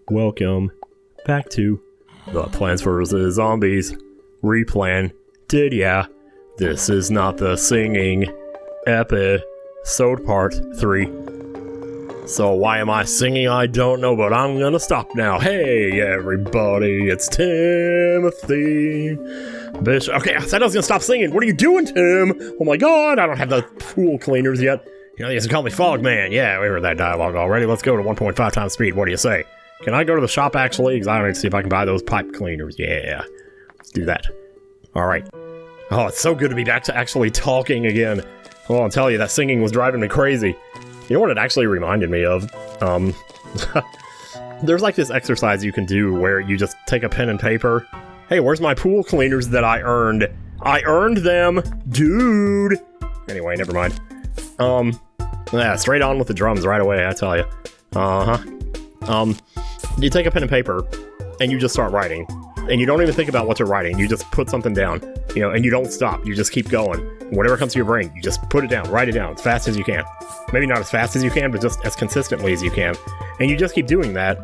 Welcome back to the Plants vs. Zombies Replanted. Yeah, this is not the singing episode part 3. So why am I singing? I don't know, but I'm gonna stop now. Hey everybody, it's Timothy Bishop. Okay, I said I was gonna stop singing. What are you doing, Tim? Oh my god, I don't have the pool cleaners yet. You know, you used to call me Fog Man. Yeah, we heard that dialogue already. Let's go to 1.5 times speed. What do you say? Can I go to the shop actually? Because I need to see if I can buy those pipe cleaners. Yeah, let's do that. Alright. Oh, it's so good to be back to actually talking again. Well, I'll tell you, that singing was driving me crazy. You know what it actually reminded me of? There's like this exercise you can do where you just take a pen and paper. Hey, where's my pool cleaners that I earned? I earned them, dude! Anyway, never mind. Yeah, straight on with the drums right away, I tell you. You take a pen and paper, and you just start writing. And you don't even think about what you're writing, you just put something down. You know, and you don't stop, you just keep going. Whatever comes to your brain, you just put it down, write it down as fast as you can. Maybe not as fast as you can, but just as consistently as you can. And you just keep doing that.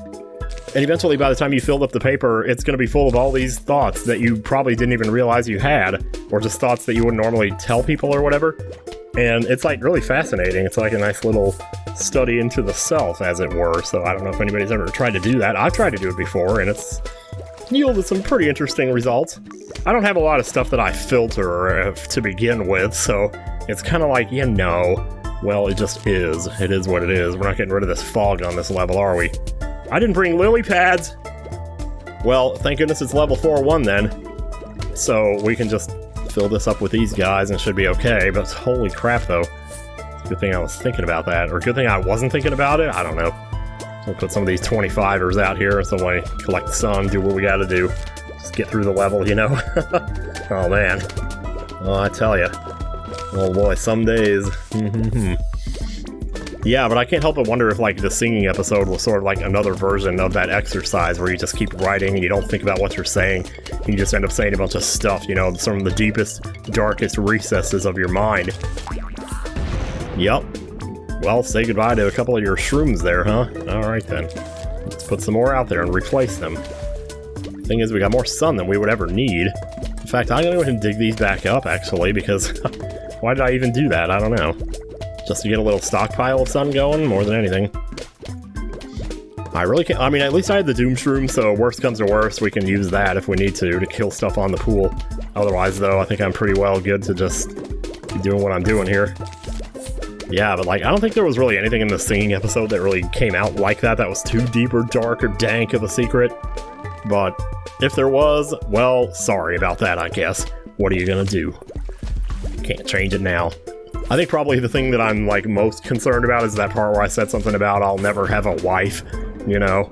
And eventually, by the time you filled up the paper, it's going to be full of all these thoughts that you probably didn't even realize you had, or just thoughts that you wouldn't normally tell people or whatever. And it's like really fascinating. It's like a nice little study into the self, as it were. So I don't know if anybody's ever tried to do that. I've tried to do it before, and it's yielded some pretty interesting results. I don't have a lot of stuff that I filter to begin with, so it's kind of like, you know, well, it just is. It is what it is. We're not getting rid of this fog on this level, are we? I didn't bring lily pads! Well, thank goodness it's level 4-1 then. So we can just fill this up with these guys and it should be okay, but holy crap though. It's a good thing I was thinking about that, or good thing I wasn't thinking about it, I don't know. We'll put some of these 25ers out here, some way collect the sun, do what we gotta do. Just get through the level, you know? Oh man. Oh, I tell ya. Oh boy, some days. Yeah, but I can't help but wonder if, like, the singing episode was sort of like another version of that exercise where you just keep writing and you don't think about what you're saying. And you just end up saying a bunch of stuff, you know, from the deepest, darkest recesses of your mind. Yup. Well, say goodbye to a couple of your shrooms there, huh? Alright then. Let's put some more out there and replace them. Thing is, we got more sun than we would ever need. In fact, I'm gonna go ahead and dig these back up, actually, because why did I even do that? I don't know. Just to get a little stockpile of sun going, more than anything. I really can't, I mean, at least I had the Doom Shroom, so worst comes to worst, we can use that if we need to kill stuff on the pool. Otherwise, though, I think I'm pretty well good to just be doing what I'm doing here. Yeah, but like, I don't think there was really anything in the singing episode that really came out like that was too deep or dark or dank of a secret. But if there was, well, sorry about that, I guess. What are you gonna do? Can't change it now. I think probably the thing that I'm, like, most concerned about is that part where I said something about I'll never have a wife, you know?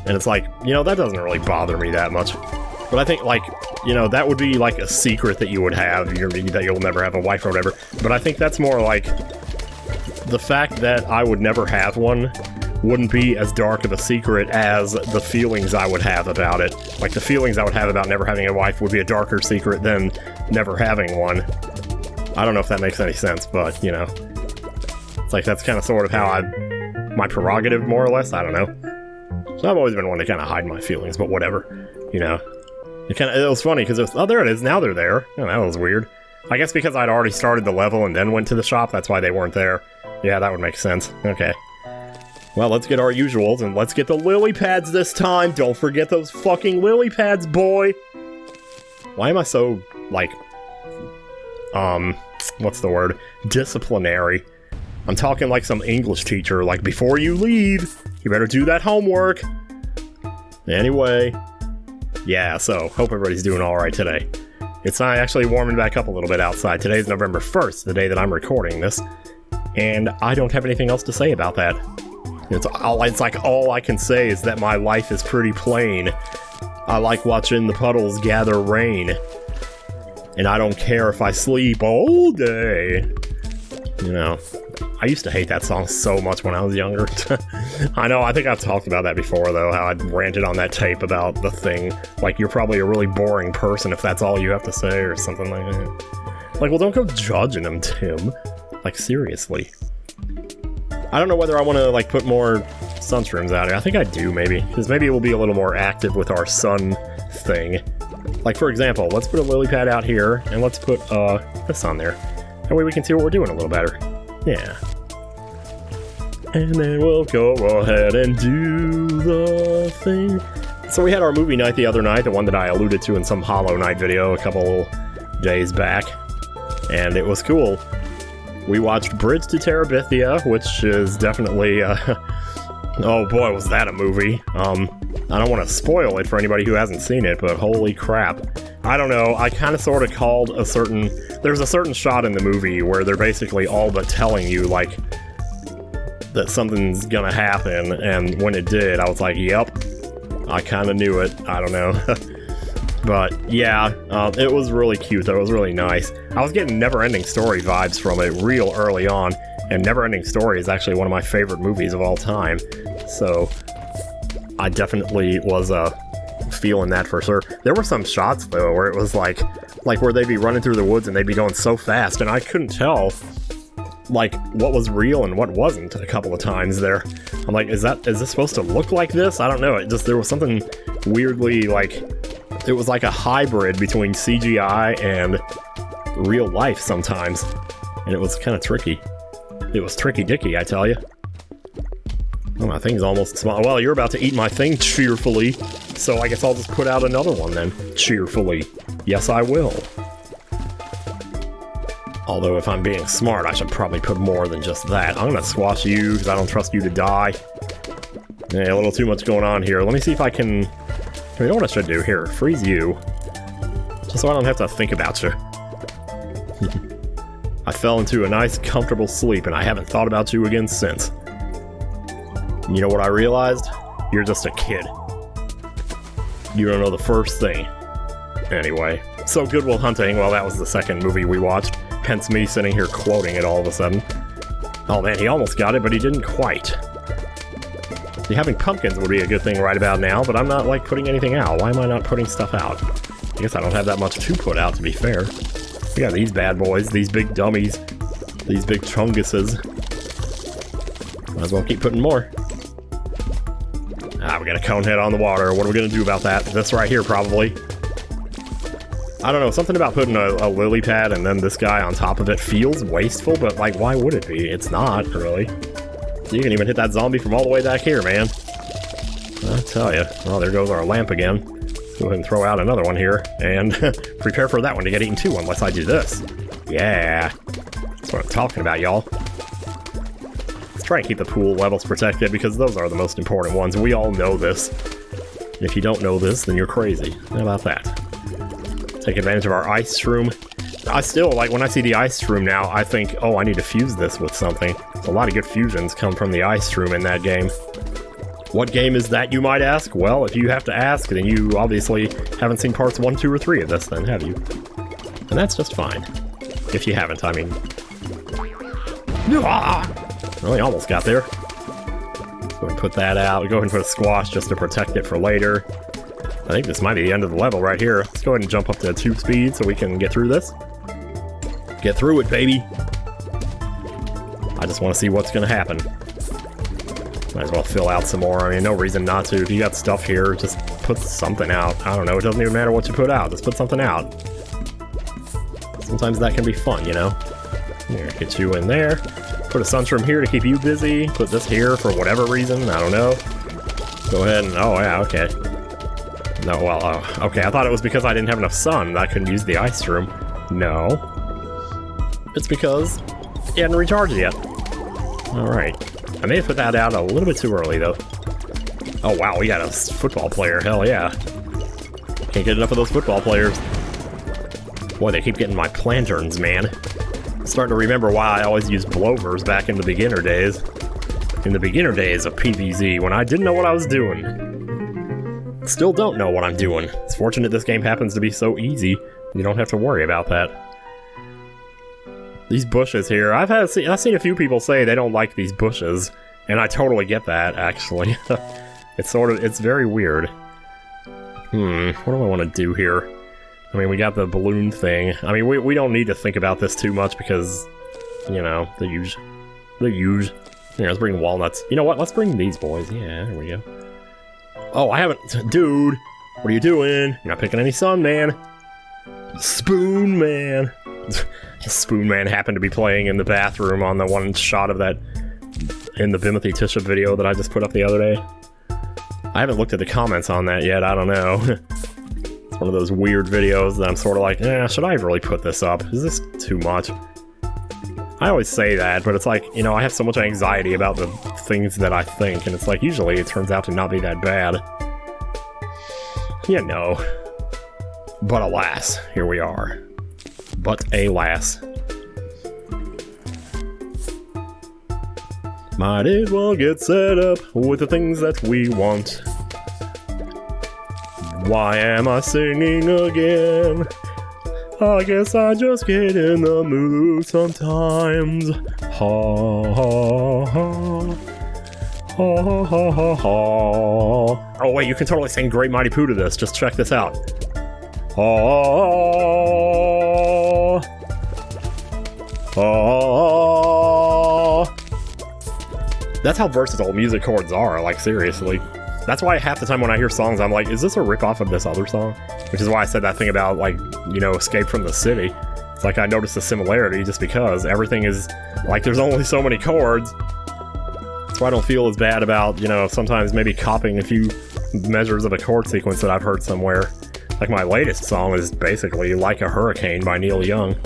And it's like, you know, that doesn't really bother me that much. But I think, like, you know, that would be, like, a secret that you would have, that you'll never have a wife or whatever. But I think that's more like the fact that I would never have one wouldn't be as dark of a secret as the feelings I would have about it. Like, the feelings I would have about never having a wife would be a darker secret than never having one. I don't know if that makes any sense, but, you know. It's like, that's kind of sort of how my prerogative, more or less, I don't know. So I've always been one to kind of hide my feelings, but whatever, you know. It was funny, because oh, there it is, now they're there. Oh, that was weird. I guess because I'd already started the level and then went to the shop, that's why they weren't there. Yeah, that would make sense. Okay. Well, let's get our usuals, and let's get the lily pads this time! Don't forget those fucking lily pads, boy! Why am I so, like, what's the word? Disciplinary. I'm talking like some English teacher, like, before you leave, you better do that homework! Anyway. Yeah, so, hope everybody's doing alright today. It's actually warming back up a little bit outside. Today's November 1st, the day that I'm recording this. And I don't have anything else to say about that. It's like all I can say is that my life is pretty plain. I like watching the puddles gather rain. And I don't care if I sleep all day. You know, I used to hate that song so much when I was younger. I know, I think I've talked about that before, though, how I'd ranted on that tape about the thing. Like, you're probably a really boring person if that's all you have to say, or something like that. Like, well, don't go judging them, Tim. Like, seriously. I don't know whether I want to, like, put more sunshrooms out here? I think I do, maybe. Because maybe it will be a little more active with our sun thing. Like, for example, let's put a lily pad out here, and let's put this on there. That way we can see what we're doing a little better. Yeah. And then we'll go ahead and do the thing. So we had our movie night the other night, the one that I alluded to in some Hollow Knight video a couple days back. And it was cool. We watched Bridge to Terabithia, which is definitely, oh boy, was that a movie. I don't want to spoil it for anybody who hasn't seen it, but holy crap. I don't know, I kind of sort of called there's a certain shot in the movie where they're basically all but telling you, like, that something's gonna happen, and when it did, I was like, yep, I kind of knew it. I don't know. But yeah, it was really cute though, it was really nice. I was getting Neverending Story vibes from it real early on, and Neverending Story is actually one of my favorite movies of all time, so I definitely was feeling that for sure. There were some shots though where it was like where they'd be running through the woods and they'd be going so fast, and I couldn't tell like what was real and what wasn't a couple of times there. I'm like, is this supposed to look like this? I don't know. There was something weirdly like, it was like a hybrid between CGI and real life sometimes, and it was kind of tricky. It was tricky dicky, I tell you. Oh, my thing's almost small. Well, you're about to eat my thing cheerfully, so I guess I'll just put out another one then. Cheerfully. Yes, I will. Although, if I'm being smart, I should probably put more than just that. I'm gonna squash you, because I don't trust you to die. Yeah, a little too much going on here. Let me see if I can... You know what I should do? Here, freeze you. Just so I don't have to think about you. I fell into a nice, comfortable sleep, and I haven't thought about you again since. You know what I realized? You're just a kid. You don't know the first thing. Anyway, so Good Will Hunting, well, that was the second movie we watched. Hence me sitting here quoting it all of a sudden. Oh man, he almost got it, but he didn't quite. See, having pumpkins would be a good thing right about now, but I'm not, like, putting anything out. Why am I not putting stuff out? I guess I don't have that much to put out, to be fair. We got these bad boys, these big dummies, these big chunguses. Might as well keep putting more. Ah, we got a cone head on the water. What are we gonna do about that? This right here, probably. I don't know, something about putting a lily pad and then this guy on top of it feels wasteful, but, like, why would it be? It's not, really. You can even hit that zombie from all the way back here, man. I tell you. Well, there goes our lamp again. Go ahead and throw out another one here, and prepare for that one to get eaten too, unless I do this. Yeah. That's what I'm talking about, y'all. Let's try and keep the pool levels protected, because those are the most important ones. We all know this. If you don't know this, then you're crazy. How about that? Take advantage of our ice shroom. I still, like, when I see the ice shroom now, I think, oh, I need to fuse this with something. A lot of good fusions come from the ice shroom in that game. What game is that, you might ask? Well, if you have to ask, then you obviously haven't seen parts 1, 2, or 3 of this, then, have you? And that's just fine. If you haven't, I mean. Really almost got there. Go ahead and put that out. Go ahead and put a squash just to protect it for later. I think this might be the end of the level right here. Let's go ahead and jump up to 2 speed so we can get through this. Get through it, baby! I just want to see what's going to happen. Might as well fill out some more. I mean, no reason not to. If you got stuff here, just put something out. I don't know, it doesn't even matter what you put out. Just put something out. Sometimes that can be fun, you know? Here, get you in there. Put a sunshroom here to keep you busy. Put this here for whatever reason. I don't know. Go ahead and... Oh, yeah, okay. No, well, okay, I thought it was because I didn't have enough sun that I couldn't use the ice room. No. It's because it hadn't recharged yet. Alright. I may have put that out a little bit too early, though. Oh, wow, we got a football player. Hell yeah. Can't get enough of those football players. Boy, they keep getting my planterns, man. I'm starting to remember why I always used blowers back in the beginner days. In the beginner days of PvZ, when I didn't know what I was doing. Still don't know what I'm doing. It's fortunate this game happens to be so easy, you don't have to worry about that. These bushes here, I've seen a few people say they don't like these bushes, and I totally get that, actually. It's very weird. What do I want to do here? I mean, we got the balloon thing. I mean, we don't need to think about this too much because, you know, the usual. Here, let's bring walnuts. You know what? Let's bring these boys. Yeah, there we go. Oh, I haven't... Dude, what are you doing? You're not picking any sun, man. Spoon Man. Spoon Man happened to be playing in the bathroom on the one shot of that in the Bimothy Tisha video that I just put up the other day. I haven't looked at the comments on that yet. I don't know. It's one of those weird videos that I'm sort of like, should I really put this up? Is this too much? I always say that, but it's like, you know, I have so much anxiety about the things that I think, and it's like, usually it turns out to not be that bad. You know. But alas, here we are. But alas. Might as well get set up with the things that we want. Why am I singing again? I guess I just get in the mood sometimes. Ha ha ha. Ha ha ha ha. Oh wait, you can totally sing Great Mighty Pooh to this. Just check this out. Ha ha. That's how versatile music chords are, like seriously. That's why half the time when I hear songs, I'm like, is this a ripoff of this other song? Which is why I said that thing about, like, you know, Escape from the City. It's like I noticed the similarity just because everything is, like, there's only so many chords. That's why I don't feel as bad about, you know, sometimes maybe copying a few measures of a chord sequence that I've heard somewhere. Like my latest song is basically Like a Hurricane by Neil Young.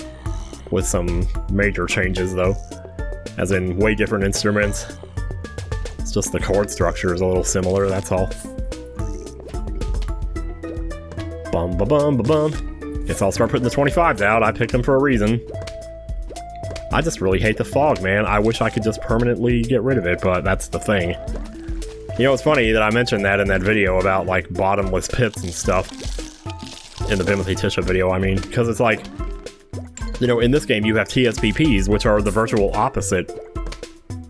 With some major changes, though. As in way different instruments. It's just the chord structure is a little similar, that's all. Bum ba bum ba bum. Guess I'll start putting the 25s out. I picked them for a reason. I just really hate the fog, man. I wish I could just permanently get rid of it, but that's the thing. You know, it's funny that I mentioned that in that video about, like, bottomless pits and stuff. In the Bimothy Tisha video, I mean. Because it's like, you know, in this game you have TSPPs, which are the virtual opposite.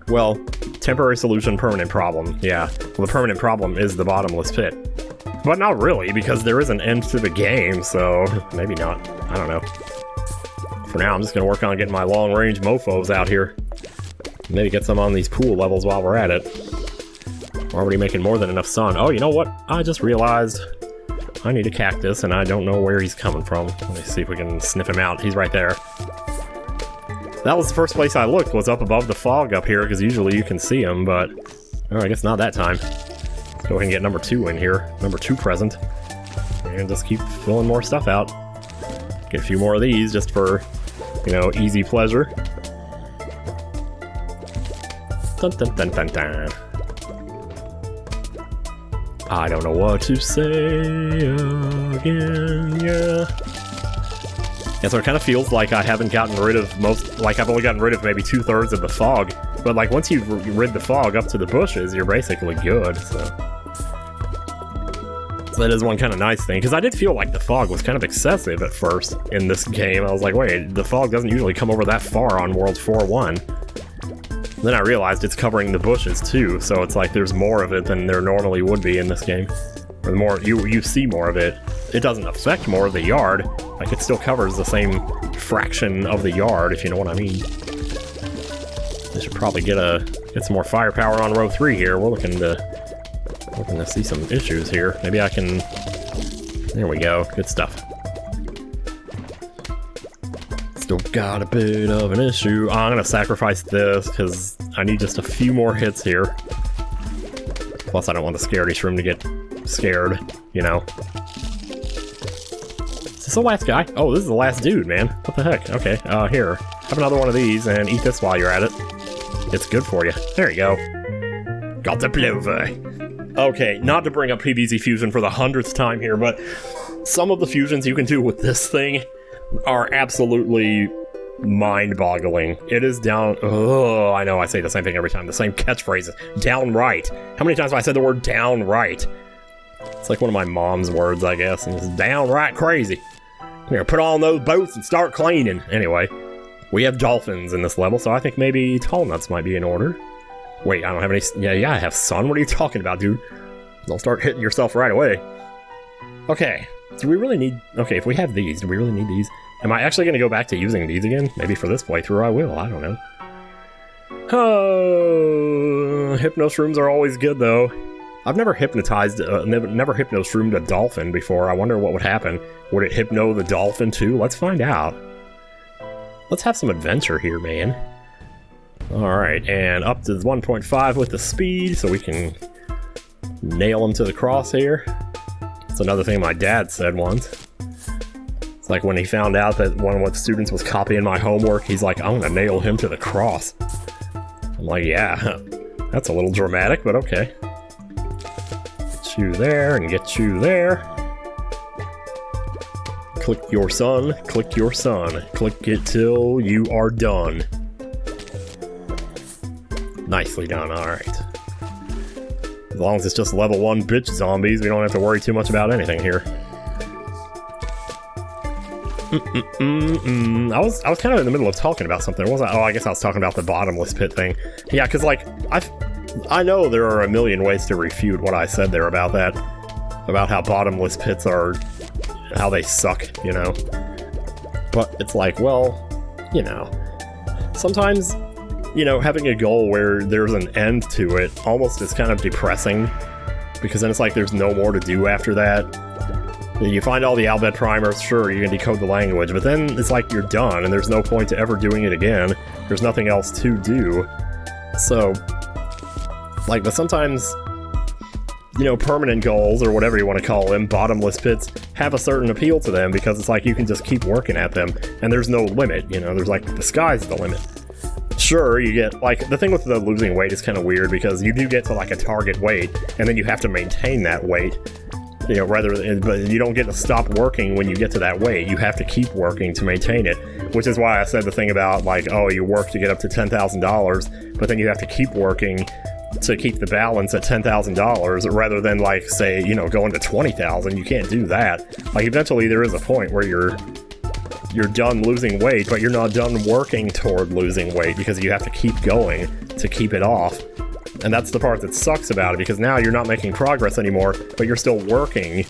Well, temporary solution, permanent problem. Yeah, well, the permanent problem is the bottomless pit. But not really, because there is an end to the game, so maybe not. I don't know. For now, I'm just gonna work on getting my long-range mofos out here. Maybe get some on these pool levels while we're at it. We're already making more than enough sun. Oh, you know what? I just realized I need a cactus, and I don't know where he's coming from. Let me see if we can sniff him out. He's right there. That was the first place I looked, was up above the fog up here, because usually you can see him, but oh, I guess not that time. Let's go ahead and get number 2 in here. Number 2 present. And just keep filling more stuff out. Get a few more of these just for, you know, easy pleasure. Dun dun dun dun dun. I don't know what to say again, yeah. Yeah, so it kind of feels like I haven't gotten rid of most, like I've only gotten rid of maybe 2/3 of the fog. But like once you've rid the fog up to the bushes, you're basically good, so that is one kind of nice thing, because I did feel like the fog was kind of excessive at first in this game. I was like, wait, the fog doesn't usually come over that far on World 4-1. Then I realized it's covering the bushes too, so it's like there's more of it than there normally would be in this game. Or the more you see more of it. It doesn't affect more of the yard, like it still covers the same fraction of the yard, if you know what I mean. I should probably get some more firepower on row 3 here. We're looking to see some issues here. Maybe I can... There we go. Good stuff. Still got a bit of an issue. I'm gonna sacrifice this because I need just a few more hits here. Plus, I don't want the scaredy shroom to get scared, you know. Is this the last guy? Oh, this is the last dude, man. What the heck? Okay, here. Have another one of these and eat this while you're at it. It's good for you. There you go. Got the plover. Okay, not to bring up PvZ Fusion for the 100th time here, but some of the fusions you can do with this thing are absolutely mind-boggling. It is down... Oh, I know I say the same thing every time. The same catchphrases. Downright. How many times have I said the word downright? It's like one of my mom's words, I guess. And it's downright crazy. Here, put on those boots and start cleaning. Anyway, we have dolphins in this level, so I think maybe tall nuts might be in order. Wait, I don't have any... Yeah, I have sun. What are you talking about, dude? Don't start hitting yourself right away. Okay. Do we really need... Okay, if we have these, do we really need these? Am I actually going to go back to using these again? Maybe for this playthrough I will. I don't know. Oh, hypnoshrooms are always good though. I've never hypnotized, never hypnoshroomed a dolphin before. I wonder what would happen. Would it hypno the dolphin too? Let's find out. Let's have some adventure here, man. Alright, and up to 1.5 with the speed, so we can nail him to the crosshair. That's another thing my dad said once. It's like when he found out that one of the students was copying my homework, he's like, I'm gonna nail him to the cross. I'm like, yeah, that's a little dramatic, but okay. Get you there, and get you there. Click your son, click your son. Click it till you are done. Nicely done, alright. As long as it's just level 1 bitch zombies, we don't have to worry too much about anything here. I was kind of in the middle of talking about something, wasn't I? Oh, I guess I was talking about the bottomless pit thing. Yeah, because, like, I know there are a million ways to refute what I said there about that. About how bottomless pits are... how they suck, you know? But it's like, well, you know... sometimes, you know, having a goal where there's an end to it almost is kind of depressing. Because then it's like there's no more to do after that. You find all the Albed primers, sure, you can decode the language, but then it's like you're done, and there's no point to ever doing it again. There's nothing else to do. So, like, but sometimes, you know, permanent goals, or whatever you want to call them, bottomless pits, have a certain appeal to them, because it's like you can just keep working at them, and there's no limit, you know, there's like, the sky's the limit. Sure, you get, like, the thing with the losing weight is kind of weird, because you do get to, like, a target weight, and then you have to maintain that weight. You know, but you don't get to stop working when you get to that weight. You have to keep working to maintain it, which is why I said the thing about, like, oh, you work to get up to $10,000, but then you have to keep working to keep the balance at $10,000, rather than, like, say, you know, going to $20,000. You can't do that. Like, eventually there is a point where you're done losing weight, but you're not done working toward losing weight, because you have to keep going to keep it off. And that's the part that sucks about it, because now you're not making progress anymore, but you're still working.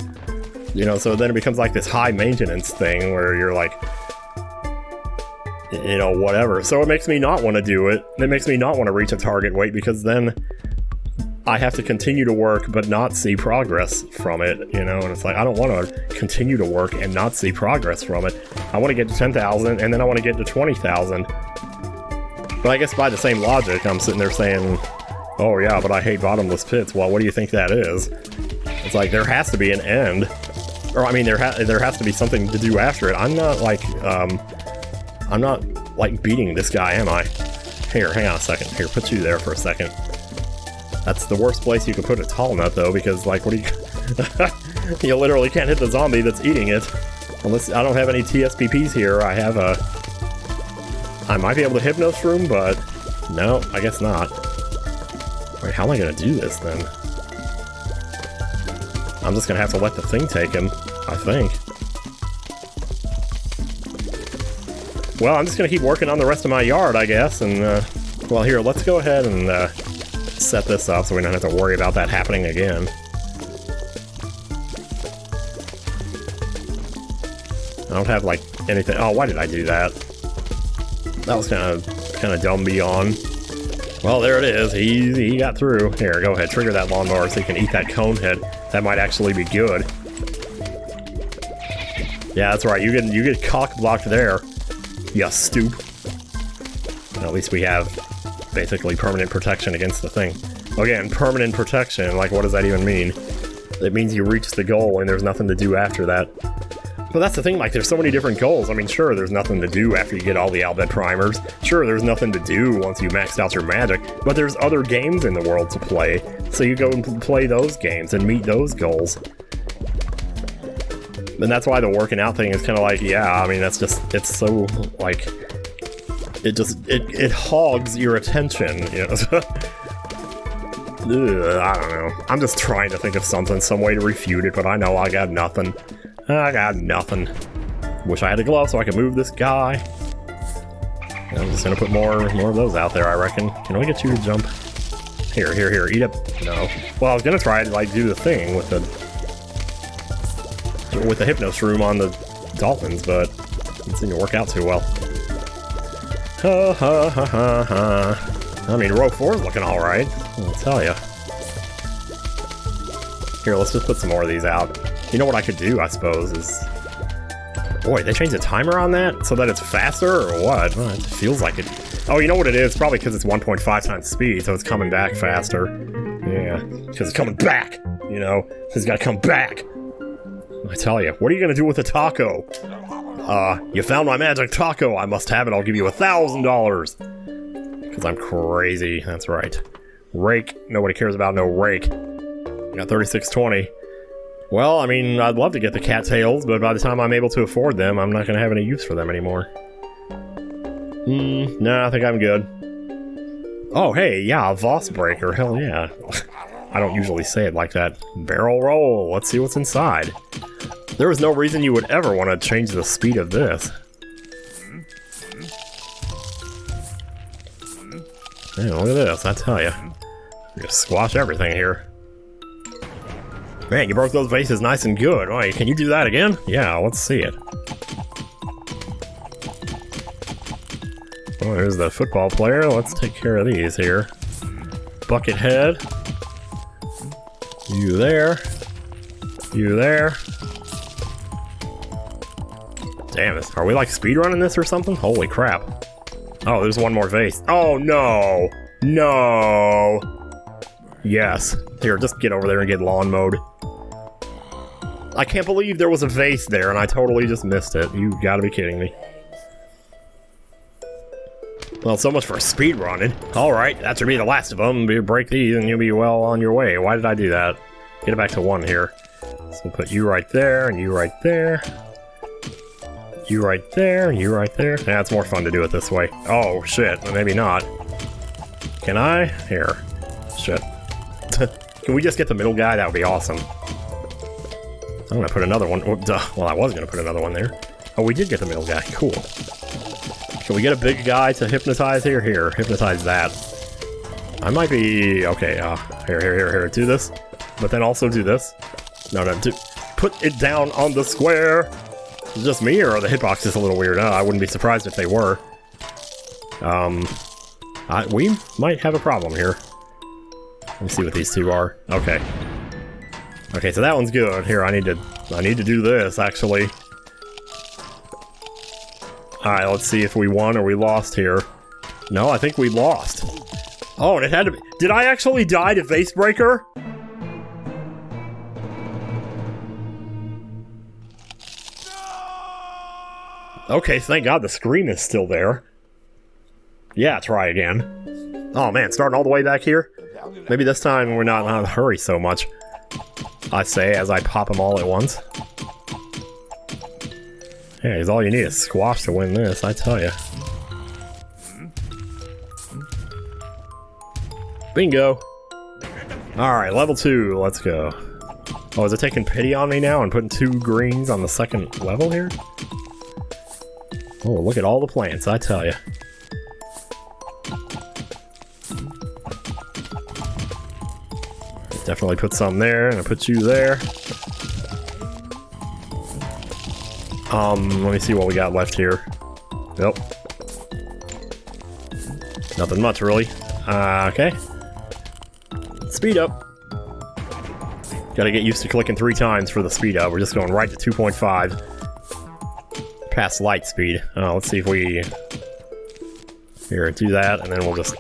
You know, so then it becomes like this high maintenance thing where you're like, you know, whatever. So it makes me not want to do it. It makes me not want to reach a target weight, because then I have to continue to work but not see progress from it, you know? And it's like, I don't want to continue to work and not see progress from it. I want to get to 10,000, and then I want to get to 20,000. But I guess by the same logic, I'm sitting there saying, oh yeah, but I hate bottomless pits. Well, what do you think that is? It's like, there has to be an end. Or, I mean, there has to be something to do after it. I'm not, like, beating this guy, am I? Here, hang on a second. Here, put you there for a second. That's the worst place you could put a tall nut, though, because, like, what do you... you literally can't hit the zombie that's eating it. Unless I don't have any TSPPs here. I have a... I might be able to hypnoshroom, but... no, I guess not. Wait, how am I gonna do this, then? I'm just gonna have to let the thing take him, I think. Well, I'm just gonna keep working on the rest of my yard, I guess, and, well, here, let's go ahead and, set this up so we don't have to worry about that happening again. I don't have, like, anything... oh, why did I do that? That was kind of dumb beyond. Well, there it is. He got through. Here, go ahead. Trigger that lawnmower so you can eat that cone head. That might actually be good. Yeah, that's right. You get cock-blocked there. You stoop. At least we have basically permanent protection against the thing. Again, permanent protection. Like, what does that even mean? It means you reach the goal and there's nothing to do after that. But that's the thing, like, there's so many different goals. I mean, sure, there's nothing to do after you get all the Albed primers. Sure, there's nothing to do once you maxed out your magic. But there's other games in the world to play. So you go and play those games and meet those goals. And that's why the working out thing is kind of like, yeah, I mean, that's just, it's so, like, it hogs your attention, you know? Ugh, I don't know. I'm just trying to think of something, some way to refute it, but I know I got nothing. I got nothing. Wish I had a glove so I could move this guy. I'm just gonna put more of those out there, I reckon. Can we get you to jump? Here, eat up. No. Well, I was gonna try to, like, do the thing with the hypnoshroom on the dolphins, but it didn't work out too well. Ha ha ha ha ha. I mean, row 4 is looking alright, I'll tell ya. Here, let's just put some more of these out. You know what I could do, I suppose, is... Boy, they changed the timer on that so that it's faster, or what? Well, it feels like it... Oh, you know what it is? Probably because it's 1.5 times speed, so it's coming back faster. Yeah, because it's coming back, you know? It's gotta come back. I tell you, what are you gonna do with a taco? You found my magic taco. I must have it. I'll give you $1,000. Because I'm crazy. That's right. Rake. Nobody cares about no rake. Got 3620. Well, I mean, I'd love to get the cattails, but by the time I'm able to afford them, I'm not going to have any use for them anymore. No, I think I'm good. Oh, hey, yeah, a Vase breaker. Hell yeah. I don't usually say it like that. Barrel roll. Let's see what's inside. There was no reason you would ever want to change the speed of this. Yeah, look at this, I tell you. Just squash everything here. Man, you broke those vases nice and good. Wait, can you do that again? Yeah, let's see it. Oh, there's the football player. Let's take care of these here. Bucket head. You there. You there. Damn it. Are we like speedrunning this or something? Holy crap. Oh, there's one more vase. Oh, no. No. Yes. Here, just get over there and get lawn mode. I can't believe there was a vase there and I totally just missed it. You gotta be kidding me. Well, so much for speedrunning. Alright, that should be the last of them. Break these and you'll be well on your way. Why did I do that? Get it back to 1 here. So we'll put you right there and you right there. You right there and you right there. Yeah, it's more fun to do it this way. Oh, shit. Maybe not. Can I? Here. Shit. Can we just get the middle guy? That would be awesome. I'm gonna put another one. Oh, duh. Well, I was gonna put another one there. Oh, we did get the middle guy. Cool. Can we get a big guy to hypnotize here? Here, hypnotize that. I might be... Okay, here. Do this. But then also do this. No, put it down on the square. Is it just me, or are the hitboxes a little weird? I wouldn't be surprised if they were. We might have a problem here. Let me see what these two are. Okay. Okay, so that one's good. Here, I need to do this, actually. Alright, let's see if we won or we lost here. No, I think we lost. Oh, and it had to be... Did I actually die to Vase Breaker? Okay, thank God the screen is still there. Yeah, try again. Oh man, starting all the way back here? Maybe this time we're not in a hurry so much. I say as I pop them all at once. Yeah, because all you need is squash to win this, I tell ya. Bingo! Alright, level 2, let's go. Oh, is it taking pity on me now and putting 2 greens on the second level here? Oh, look at all the plants, I tell ya. Definitely put some there, and I put you there. Let me see what we got left here. Nope. Nothing much, really. Okay. Speed up. Gotta get used to clicking 3 times for the speed up. We're just going right to 2.5. Past light speed. Oh, let's see if we... Here, do that, and then we'll just...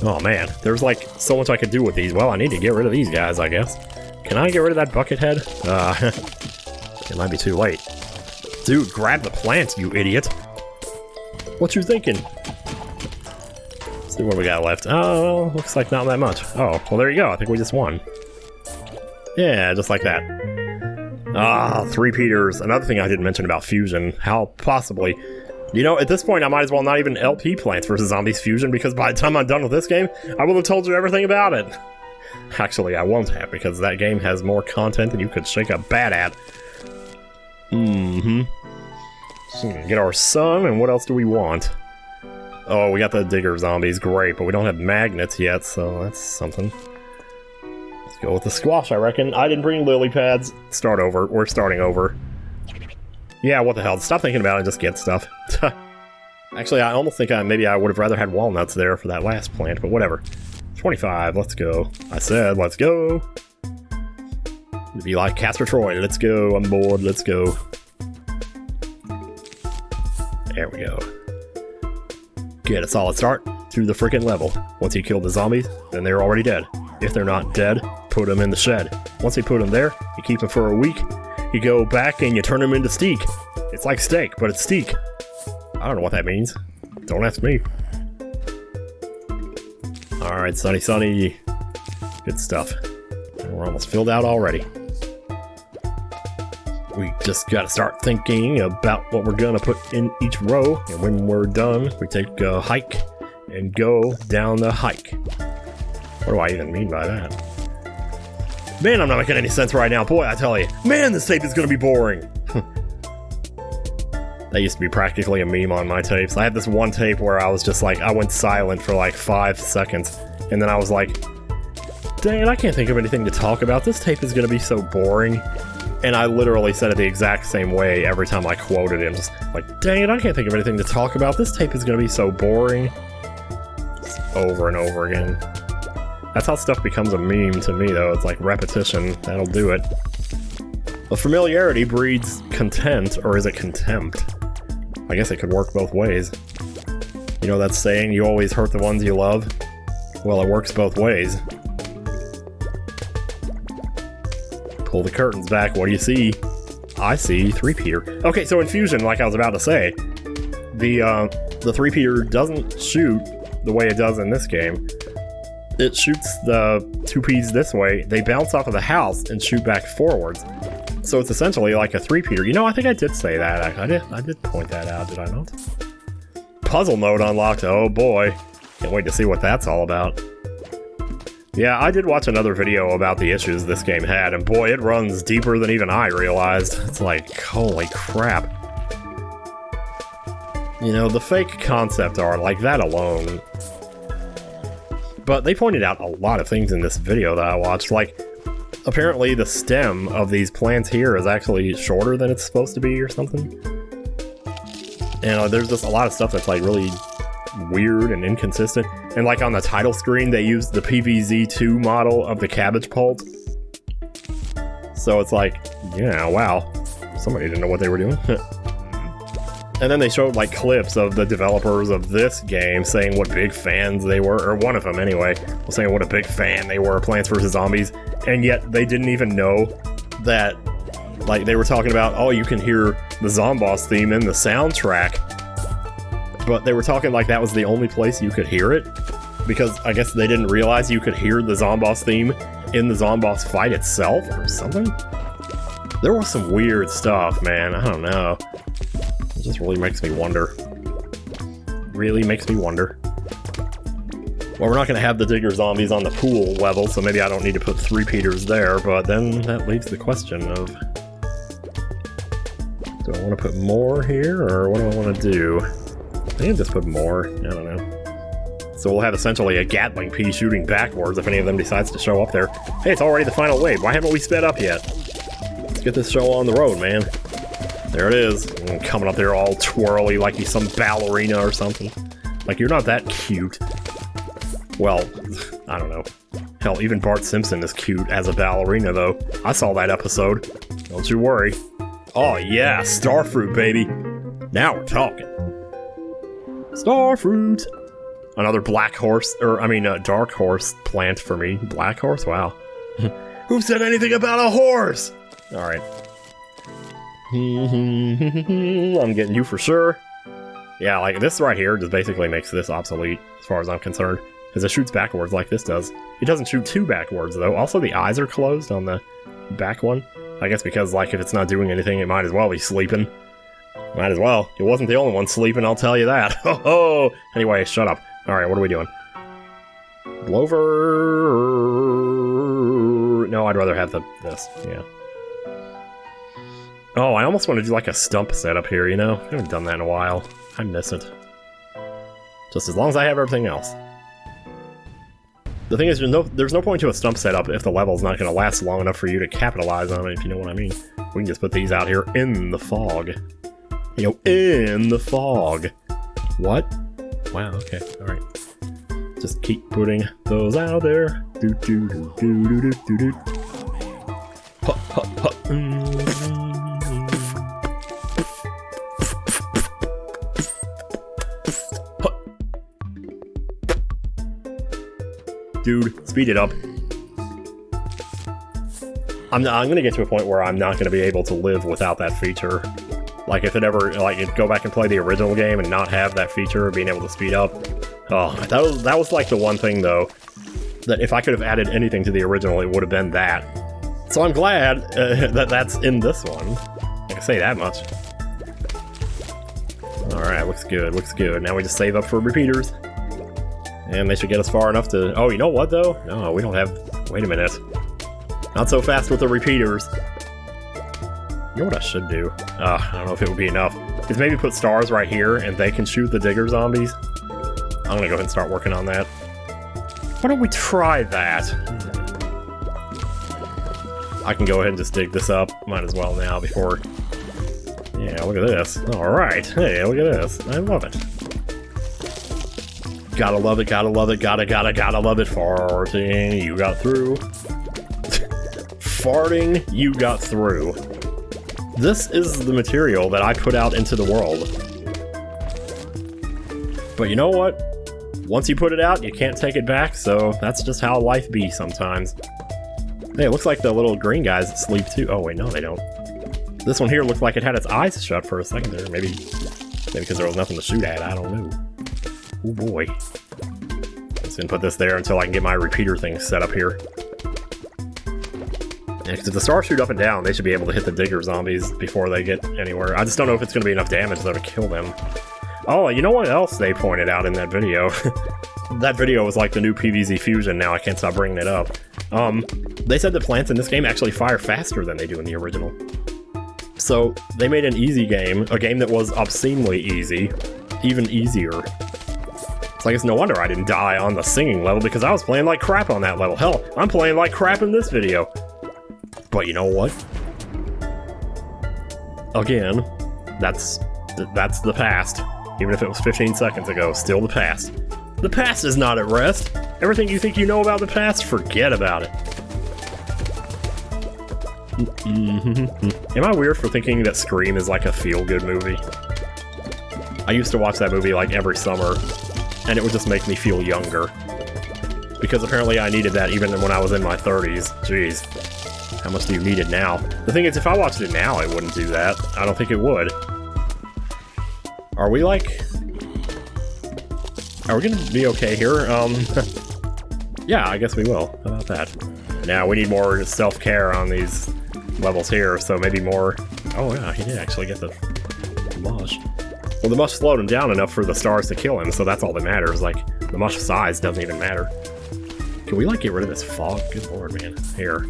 Oh man, there's like so much I could do with these. Well, I need to get rid of these guys, I guess. Can I get rid of that bucket head? It might be too late. Dude, grab the plant, you idiot. What you thinking? Let's see what we got left. Oh, looks like not that much. Oh, well there you go. I think we just won. Yeah, just like that. Ah, 3-peaters. Another thing I didn't mention about fusion. How possibly... You know, at this point, I might as well not even LP Plants vs. Zombies Fusion, because by the time I'm done with this game, I will have told you everything about it. Actually, I won't have, because that game has more content than you could shake a bat at. Get our sun, and what else do we want? Oh, we got the digger zombies, great, but we don't have magnets yet, so that's something. Let's Go with the squash, I reckon. I didn't bring lily pads. Start over. We're starting over. Yeah, what the hell. Stop thinking about it and just get stuff. Actually, I almost think maybe I would have rather had walnuts there for that last plant, but whatever. 25, let's go. I said, let's go. It'd be like Castor Troy, let's go. I'm bored, let's go. There we go. Get a solid start through the freaking level. Once you kill the zombies, then they're already dead. If they're not dead, put them in the shed. Once you put them there, you keep them for a week. You go back and you turn them into steak. It's like steak, but it's steak. I don't know what that means. Don't ask me. Alright, Sunny. Good stuff. We're almost filled out already. We just gotta start thinking about what we're gonna put in each row. And when we're done, we take a hike and go down the hike. What do I even mean by that? Man, I'm not making any sense right now. Boy, I tell you. Man, this tape is gonna be boring. That used to be practically a meme on my tapes. I had this one tape where I was just like, I went silent for like 5 seconds. And then I was like, dang it, I can't think of anything to talk about. This tape is gonna be so boring. And I literally said it the exact same way every time I quoted him. Just like, dang it, I can't think of anything to talk about. This tape is gonna be so boring. Just over and over again. That's how stuff becomes a meme to me, though. It's like repetition. That'll do it. Well, familiarity breeds content, or is it contempt? I guess it could work both ways. You know that saying, you always hurt the ones you love? Well, it works both ways. Pull the curtains back, what do you see? I see 3-peter. Okay, so in Fusion, like I was about to say, the 3-peter doesn't shoot the way it does in this game. It shoots the 2Ps this way, they bounce off of the house and shoot back forwards. So it's essentially like a 3-peter. You know, I think I did say that. I did point that out, did I not? Puzzle mode unlocked, oh boy. Can't wait to see what that's all about. Yeah, I did watch another video about the issues this game had, and boy, it runs deeper than even I realized. It's like, holy crap. You know, the fake concept art, like that alone. But they pointed out a lot of things in this video that I watched, like, apparently the stem of these plants here is actually shorter than it's supposed to be or something. And there's just a lot of stuff that's like really weird and inconsistent. And like on the title screen, they used the PvZ2 model of the cabbage pult. So it's like, yeah, wow. Somebody didn't know what they were doing. And then they showed like clips of the developers of this game saying what big fans they were, or one of them anyway, was saying what a big fan they were of Plants vs. Zombies, and yet they didn't even know that, like, they were talking about, oh, you can hear the Zomboss theme in the soundtrack, but they were talking like that was the only place you could hear it, because I guess they didn't realize you could hear the Zomboss theme in the Zomboss fight itself, or something? There was some weird stuff, man, I don't know. It just really makes me wonder. Really makes me wonder. Well, we're not going to have the digger zombies on the pool level, so maybe I don't need to put 3-peters there, but then that leaves the question of... do I want to put more here, or what do I want to do? I think I'll just put more, I don't know. So we'll have essentially a Gatling Pea shooting backwards if any of them decides to show up there. Hey, it's already the final wave, why haven't we sped up yet? Let's get this show on the road, man. There it is, coming up there all twirly like he's some ballerina or something. Like, you're not that cute. Well, I don't know. Hell, even Bart Simpson is cute as a ballerina, though. I saw that episode. Don't you worry. Oh yeah, starfruit, baby. Now we're talking. Starfruit. Another black horse, or I mean, dark horse plant for me. Black horse? Wow. Who said anything about a horse? Alright. I'm getting you for sure. Yeah, like this right here just basically makes this obsolete as far as I'm concerned. Because it shoots backwards like this does. It doesn't shoot too backwards though. Also the eyes are closed on the back one. I guess because like if it's not doing anything it might as well be sleeping. Might as well. It wasn't the only one sleeping, I'll tell you that. Ho ho! Anyway, shut up. Alright, what are we doing? Blover... No, I'd rather have this. Yeah. Oh, I almost want to do like a stump setup here, you know? I haven't done that in a while. I miss it. Just as long as I have everything else. The thing is, there's no point to a stump setup if the level's not going to last long enough for you to capitalize on it, if you know what I mean. We can just put these out here in the fog. You know, in the fog. What? Wow, okay, alright. Just keep putting those out there. Do do do do do do do. Hut, hut, hut. Dude, speed it up. I'm gonna get to a point where I'm not gonna be able to live without that feature. Like, if it ever, like, go back and play the original game and not have that feature of being able to speed up. Oh, that was like the one thing, though, that if I could have added anything to the original, it would have been that. So I'm glad that that's in this one. I can say that much. Alright, looks good, looks good. Now we just save up for repeaters. And they should get us far enough to... Oh, you know what, though? No, we don't have... Wait a minute. Not so fast with the repeaters. You know what I should do? I don't know if it would be enough. Is maybe put stars right here, and they can shoot the digger zombies. I'm gonna go ahead and start working on that. Why don't we try that? I can go ahead and just dig this up. Might as well now before... Yeah, look at this. Alright. Hey, look at this. I love it. Gotta love it, gotta love it, gotta love it. Farting, you got through. Farting, you got through. This is the material that I put out into the world. But you know what? Once you put it out, you can't take it back, so that's just how life be sometimes. Hey, it looks like the little green guys sleep too. Oh wait, no they don't. This one here looked like it had its eyes shut for a second there. Maybe because there was nothing to shoot at, I don't know. Oh boy. Just gonna put this there until I can get my repeater thing set up here. Yeah, because if the stars shoot up and down, they should be able to hit the digger zombies before they get anywhere. I just don't know if it's gonna be enough damage though to kill them. Oh, you know what else they pointed out in that video? That video was like the new PvZ Fusion, now I can't stop bringing it up. They said the plants in this game actually fire faster than they do in the original. So, they made an easy game, a game that was obscenely easy, even easier. So I guess no wonder I didn't die on the singing level, because I was playing like crap on that level. Hell, I'm playing like crap in this video. But you know what? Again, that's the past. Even if it was 15 seconds ago, still the past. The past is not at rest. Everything you think you know about the past, forget about it. Am I weird for thinking that Scream is like a feel-good movie? I used to watch that movie like every summer, and it would just make me feel younger. Because apparently I needed that even when I was in my 30s. Jeez. How much do you need it now? The thing is, if I watched it now, it wouldn't do that. I don't think it would. Are we like... Are we gonna be okay here? Yeah, I guess we will. How about that? Now, we need more self-care on these levels here, so maybe more... Oh yeah, he did actually get the mush. Well, the mush slowed him down enough for the stars to kill him, so that's all that matters. Like, the mush size doesn't even matter. Can we, like, get rid of this fog? Good lord, man. Here.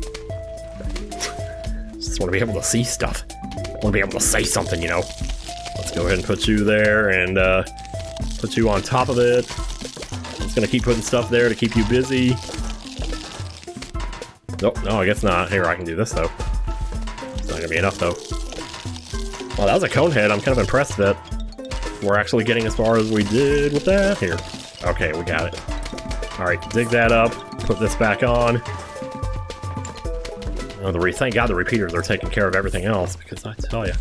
Just want to be able to see stuff. Want to be able to say something, you know? Let's go ahead and put you there, and, put you on top of it. I'm just gonna keep putting stuff there to keep you busy. Nope, no, I guess not. Here, I can do this, though. It's not gonna be enough, though. Well, that was a cone head. I'm kind of impressed that we're actually getting as far as we did with that. Here. Okay, we got it. Alright, dig that up. Put this back on. Oh, thank God the repeaters are taking care of everything else, because I tell you.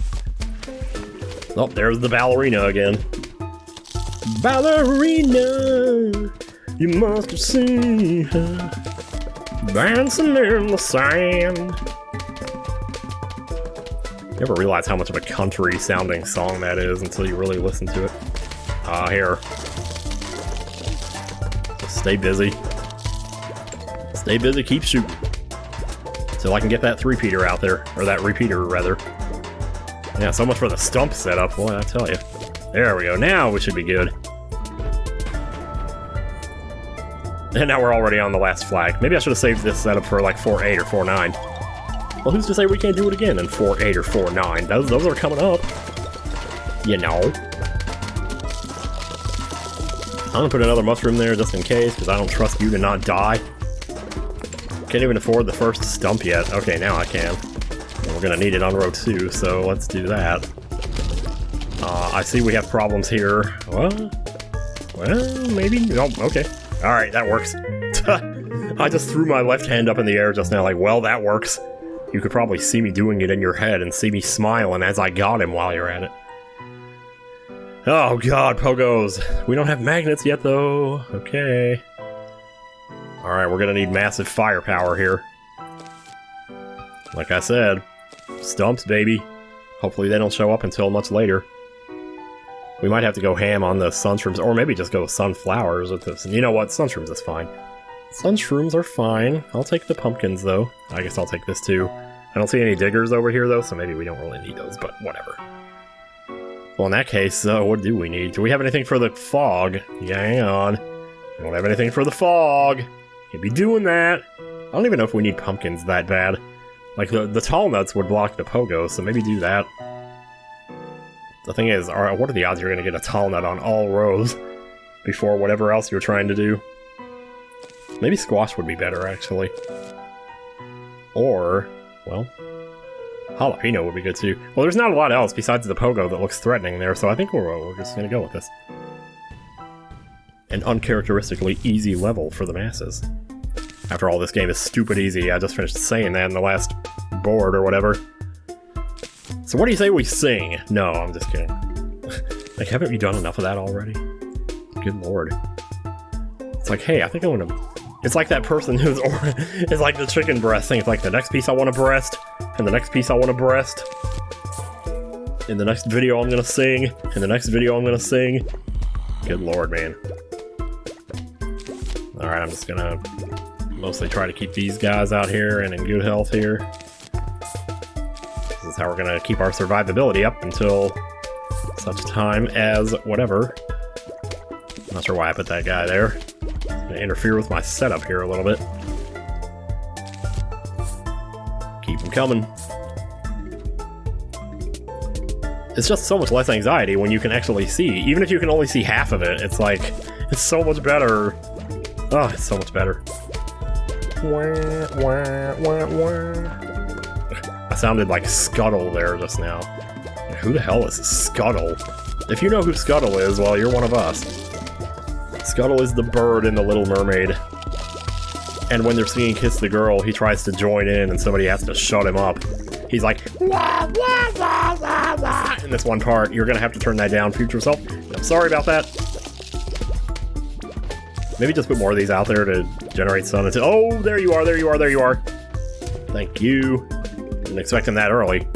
Oh, there's the ballerina again. Ballerina, you must have seen her dancing in the sand. You ever realize how much of a country-sounding song that is until you really listen to it? Here. Just stay busy. Stay busy, keep shooting. Till I can get that three-peater out there. Or that repeater, rather. Yeah, so much for the stump setup, boy, I tell you. There we go, now we should be good. And now we're already on the last flag. Maybe I should have saved this setup for like 4.8 or 4.9. Well, who's to say we can't do it again in 4.8 or 4.9? Those are coming up. You know. I'm gonna put another mushroom there just in case, because I don't trust you to not die. Can't even afford the first stump yet. Okay, now I can. And we're gonna need it on row 2, so let's do that. I see we have problems here. Well, maybe. Oh, okay. Alright, that works. I just threw my left hand up in the air just now, like, well, that works. You could probably see me doing it in your head and see me smiling as I got him while you're at it. Oh god, pogos. We don't have magnets yet, though. Okay. Alright, we're gonna need massive firepower here. Like I said, stumps, baby. Hopefully they don't show up until much later. We might have to go ham on the sunshrooms, or maybe just go sunflowers with this. And you know what? Sunshrooms is fine. Sunshrooms are fine. I'll take the pumpkins, though. I guess I'll take this, too. I don't see any diggers over here, though, so maybe we don't really need those, but whatever. Well, in that case, what do we need? Do we have anything for the fog? Yeah, hang on. We don't have anything for the fog. Can't be doing that. I don't even know if we need pumpkins that bad. Like, the tall nuts would block the pogo, so maybe do that. The thing is, what are the odds you're going to get a tall nut on all rows before whatever else you're trying to do? Maybe squash would be better, actually. Or, well, jalapeno would be good too. Well, there's not a lot else besides the pogo that looks threatening there, so I think we're just going to go with this. An uncharacteristically easy level for the masses. After all, this game is stupid easy. I just finished saying that in the last board or whatever. So what do you say we sing? No, I'm just kidding. Like, haven't you done enough of that already? Good lord. It's like, hey, I think I want to... It's like that person who's... It's like the chicken breast thing. It's like, the next piece I want to breast, and the next piece I want to breast. In the next video I'm going to sing, in the next video I'm going to sing. Good lord, man. Alright, I'm just going to mostly try to keep these guys out here and in good health here. This is how we're gonna keep our survivability up until such time as whatever. I'm not sure why I put that guy there. It's gonna interfere with my setup here a little bit. Keep them coming. It's just so much less anxiety when you can actually see. Even if you can only see half of it, it's like, it's so much better. Oh, it's so much better. I sounded like Scuttle there just now. Who the hell is Scuttle? If you know who Scuttle is, well, you're one of us. Scuttle is the bird in The Little Mermaid. And when they're singing Kiss the Girl, he tries to join in and somebody has to shut him up. He's like, wah, wah, wah, wah, wah. In this one part, you're gonna have to turn that down, future self. I'm sorry about that. Maybe just put more of these out there to generate sun. Oh, there you are, there you are, there you are. Thank you. Didn't expect him that early.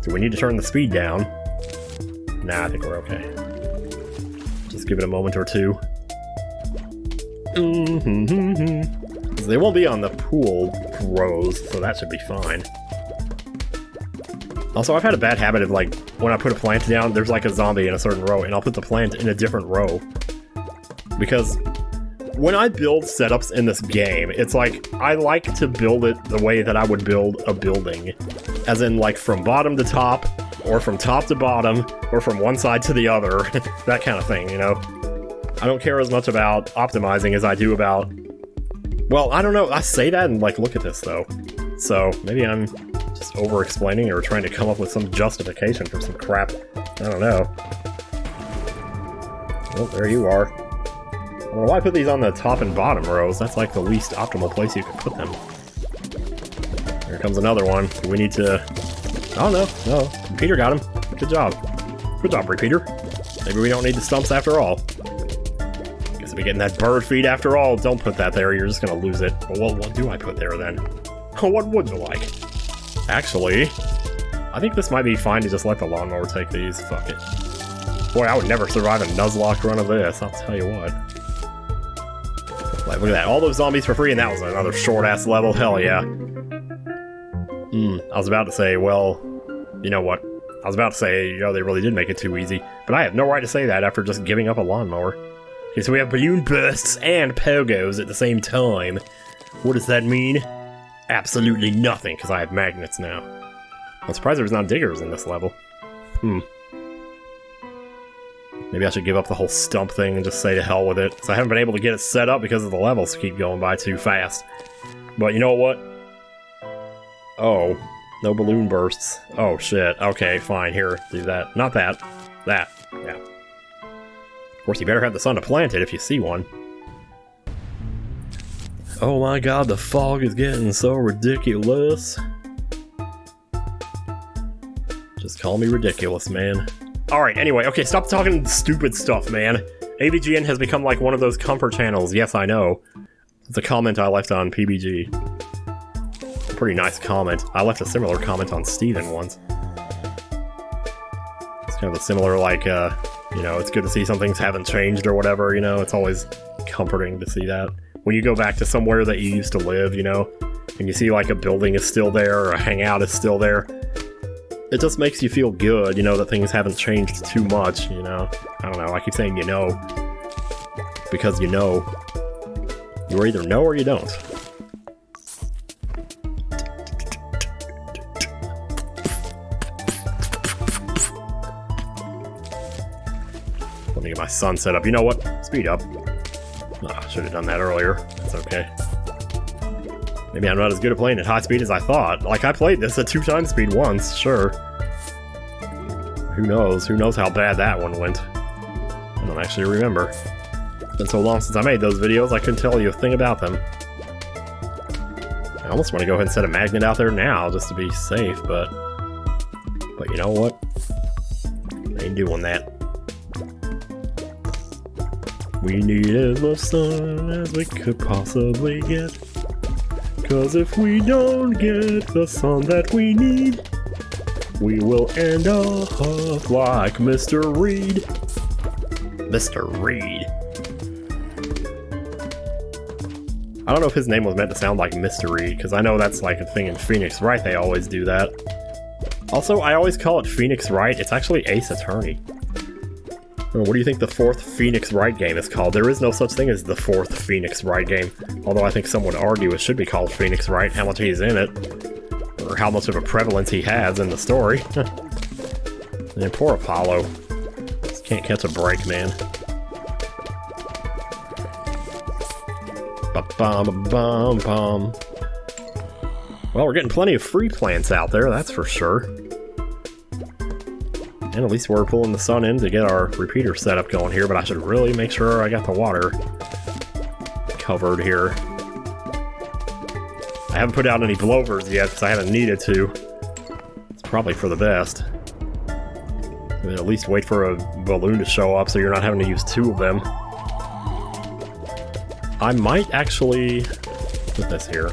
Do we need to turn the speed down? Nah, I think we're okay. Just give it a moment or two. They won't be on the pool rows, so that should be fine. Also, I've had a bad habit of, like, when I put a plant down, there's like a zombie in a certain row, and I'll put the plant in a different row. Because when I build setups in this game, it's like, I like to build it the way that I would build a building. As in, like, from bottom to top, or from top to bottom, or from one side to the other. That kind of thing, you know? I don't care as much about optimizing as I do about... Well, I don't know, I say that and, like, look at this, though. So, maybe I'm just over-explaining or trying to come up with some justification for some crap. I don't know. Well, there you are. Well, why put these on the top and bottom rows? That's like the least optimal place you could put them. Here comes another one. Do we need to... Oh, no. No. Peter got him. Good job. Good job, Repeater. Maybe we don't need the stumps after all. Guess we'll be getting that bird feed after all. Don't put that there. You're just going to lose it. Well, what do I put there, then? What would you like? Actually, I think this might be fine to just let the lawnmower take these. Fuck it. Boy, I would never survive a Nuzlocke run of this. I'll tell you what. Like, look at that. All those zombies for free, and that was another short-ass level. Hell yeah. I was about to say, well, you know what? I was about to say, you know, they really did make it too easy. But I have no right to say that after just giving up a lawnmower. Okay, so we have balloon bursts and pogos at the same time. What does that mean? Absolutely nothing, because I have magnets now. I'm surprised there's not diggers in this level. Maybe I should give up the whole stump thing and just say to hell with it. So I haven't been able to get it set up because of the levels keep going by too fast. But you know what? Oh, no balloon bursts. Oh shit. Okay, fine. Here, do that. Not that. That. Yeah. Of course, you better have the sun to plant it if you see one. Oh my god, the fog is getting so ridiculous. Just call me ridiculous, man. Alright, anyway, okay, stop talking stupid stuff, man. AVGN has become like one of those comfort channels. Yes, I know. It's a comment I left on PBG. It's a pretty nice comment. I left a similar comment on Steven once. It's kind of a similar, like, you know, it's good to see some things haven't changed or whatever, you know? It's always comforting to see that. When you go back to somewhere that you used to live, you know, and you see like a building is still there or a hangout is still there, it just makes you feel good, you know, that things haven't changed too much, you know? I don't know, I keep saying you know, because you know. You either know or you don't. Let me get my sun set up. You know what? Speed up. Ah, should have done that earlier. That's okay. Maybe I'm not as good at playing at high speed as I thought. Like, I played this at 2x speed once, sure. Who knows? Who knows how bad that one went? I don't actually remember. It's been so long since I made those videos, I couldn't tell you a thing about them. I almost want to go ahead and set a magnet out there now, just to be safe, but you know what? I ain't doing that. We need as much sun as we could possibly get. Cause if we don't get the sun that we need, we will end up like Mr. Reed. Mr. Reed. I don't know if his name was meant to sound like Mr. Reed, because I know that's like a thing in Phoenix Wright, they always do that. Also, I always call it Phoenix Wright, it's actually Ace Attorney. What do you think the fourth Phoenix Wright game is called? There is no such thing as the fourth Phoenix Wright game. Although I think some would argue it should be called Phoenix Wright, how much he's in it. Or how much of a prevalence he has in the story. And poor Apollo. Just can't catch a break, man. Ba-bum-ba-bum-bum. Well, we're getting plenty of free plants out there, that's for sure. And at least we're pulling the sun in to get our repeater setup going here, but I should really make sure I got the water covered here. I haven't put out any blowers yet because I haven't needed to. It's probably for the best. At least wait for a balloon to show up so you're not having to use two of them. I might actually put this here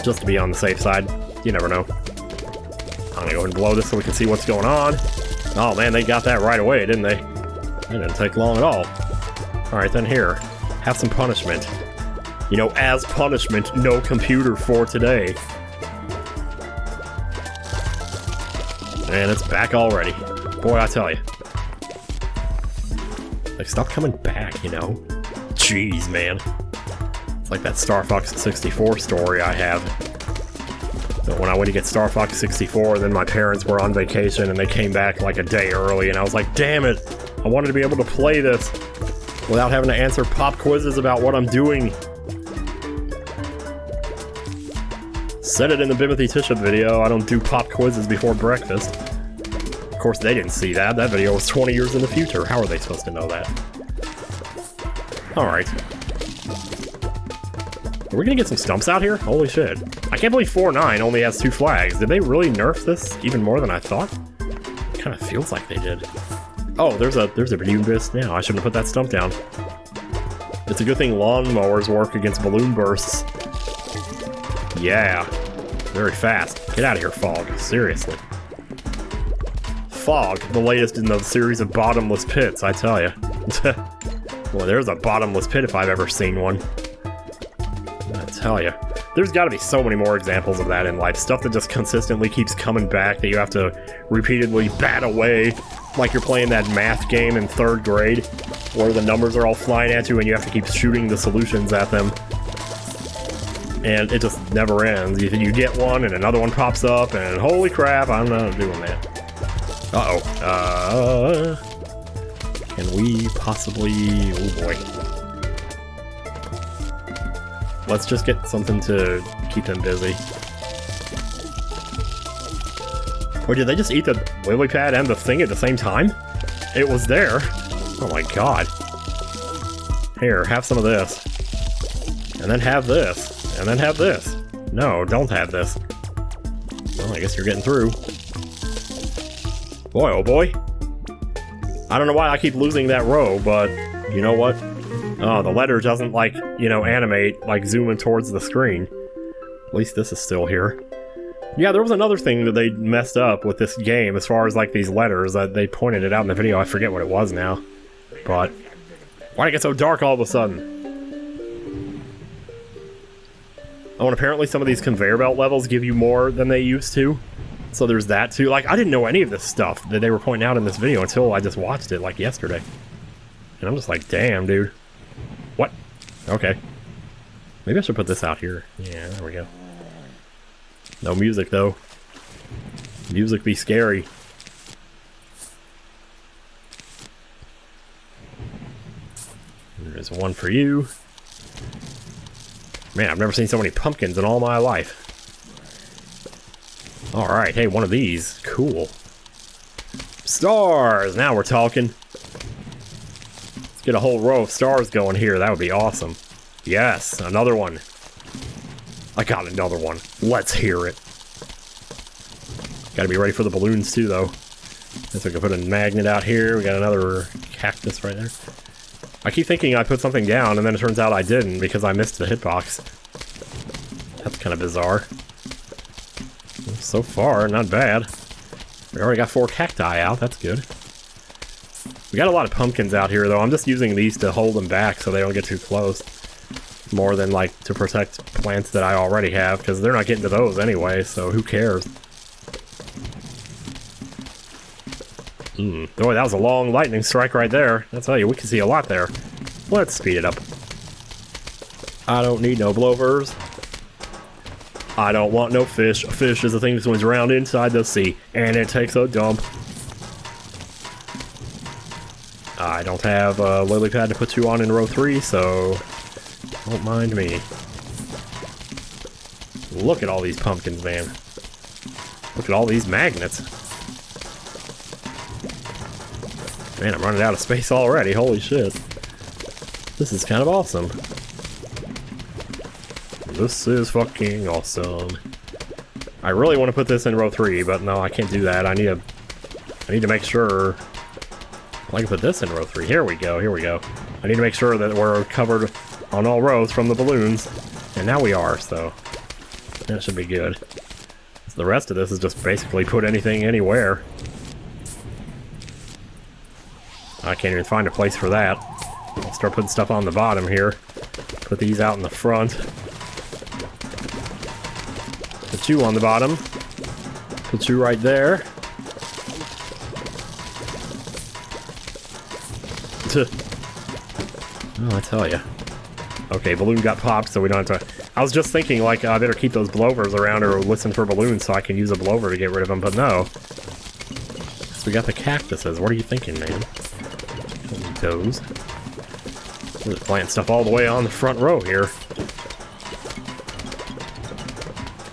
just to be on the safe side. You never know. I'm gonna go ahead and blow this so we can see what's going on. Oh man, they got that right away, didn't they? It didn't take long at all. Alright, then here. Have some punishment. You know, as punishment, no computer for today. And it's back already. Boy, I tell you. Like, stop coming back, you know? Jeez, man. It's like that Star Fox 64 story I have. When I went to get Star Fox 64, then my parents were on vacation and they came back like a day early, and I was like, damn it, I wanted to be able to play this without having to answer pop quizzes about what I'm doing. Said it in the Bimothy Tisha video, I don't do pop quizzes before breakfast. Of course, they didn't see that. That video was 20 years in the future. How are they supposed to know that? Alright. Are we gonna get some stumps out here? Holy shit. I can't believe 4.9 only has 2 flags. Did they really nerf this even more than I thought? It kind of feels like they did. Oh, there's a balloon burst now. I shouldn't have put that stump down. It's a good thing lawnmowers work against balloon bursts. Yeah. Very fast. Get out of here, Fog. Seriously. Fog, the latest in the series of bottomless pits, I tell you. Well, there's a bottomless pit if I've ever seen one. I tell you. There's got to be so many more examples of that in life. Stuff that just consistently keeps coming back that you have to repeatedly bat away. Like you're playing that math game in 3rd grade where the numbers are all flying at you and you have to keep shooting the solutions at them. And it just never ends. You get one and another one pops up and holy crap, I'm not doing that. Uh-oh. Can we possibly... Oh boy. Let's just get something to keep him busy. Or did they just eat the lily pad and the thing at the same time? It was there. Oh my god. Here, have some of this. And then have this. And then have this. No, don't have this. Well, I guess you're getting through. Boy, oh boy. I don't know why I keep losing that row, but you know what? Oh, the letter doesn't, like, you know, animate, like, zooming towards the screen. At least this is still here. Yeah, there was another thing that they messed up with this game as far as, like, these letters. They pointed it out in the video. I forget what it was now. But why'd it get so dark all of a sudden? Oh, and apparently some of these conveyor belt levels give you more than they used to. So there's that, too. Like, I didn't know any of this stuff that they were pointing out in this video until I just watched it, like, yesterday. And I'm just like, damn, dude. What? Okay. Maybe I should put this out here. Yeah, there we go. No music, though. Music be scary. There's one for you. Man, I've never seen so many pumpkins in all my life. Alright, hey, one of these. Cool. Stars! Now we're talking. Let's get a whole row of stars going here. That would be awesome. Yes, another one. I got another one. Let's hear it. Gotta be ready for the balloons too, though. Guess we can put a magnet out here. We got another cactus right there. I keep thinking I put something down, and then it turns out I didn't because I missed the hitbox. That's kind of bizarre. So far, not bad. We already got 4 cacti out. That's good. We got a lot of pumpkins out here, though. I'm just using these to hold them back so they don't get too close. More than, like, to protect plants that I already have, because they're not getting to those anyway, so who cares? Boy, that was a long lightning strike right there. I tell you, we can see a lot there. Let's speed it up. I don't need no blowers. I don't want no fish. A fish is a thing that swims around inside the sea, and it takes a dump. I don't have a lily pad to put you on in row 3, so don't mind me. Look at all these pumpkins, man. Look at all these magnets. Man, I'm running out of space already. Holy shit. This is kind of awesome. This is fucking awesome. I really want to put this in row 3, but no, I can't do that. I need to make sure I can put this in row 3. Here we go, here we go. I need to make sure that we're covered on all rows from the balloons. And now we are, so that should be good. So the rest of this is just basically put anything anywhere. I can't even find a place for that. I'll start putting stuff on the bottom here. Put these out in the front. Put you on the bottom. Put you right there. Oh, I tell ya. Okay, balloon got popped, so we don't have to... I was just thinking, like, I better keep those blowers around or listen for balloons so I can use a blower to get rid of them, but no. So we got the cactuses. What are you thinking, man? Those. We're plant stuff all the way on the front row here.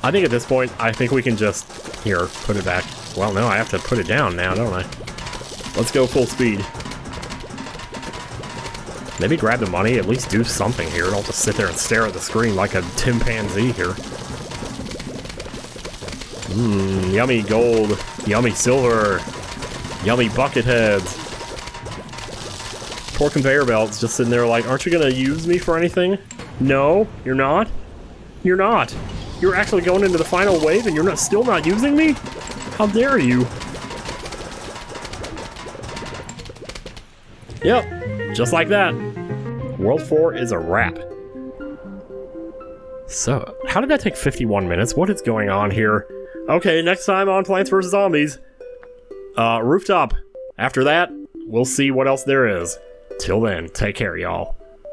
I think at this point, I think we can just... Here, put it back. Well, no, I have to put it down now, don't I? Let's go full speed. Maybe grab the money, at least do something here. Don't just sit there and stare at the screen like a chimpanzee here. Yummy gold. Yummy silver. Yummy bucket heads. Poor conveyor belts just sitting there like, aren't you gonna use me for anything? No, you're not? You're not. You're actually going into the final wave and you're still not using me? How dare you? Yep, just like that. World 4 is a wrap. So, how did that take 51 minutes? What is going on here? Okay, next time on Plants vs. Zombies. Rooftop. After that, we'll see what else there is. Till then, take care, y'all.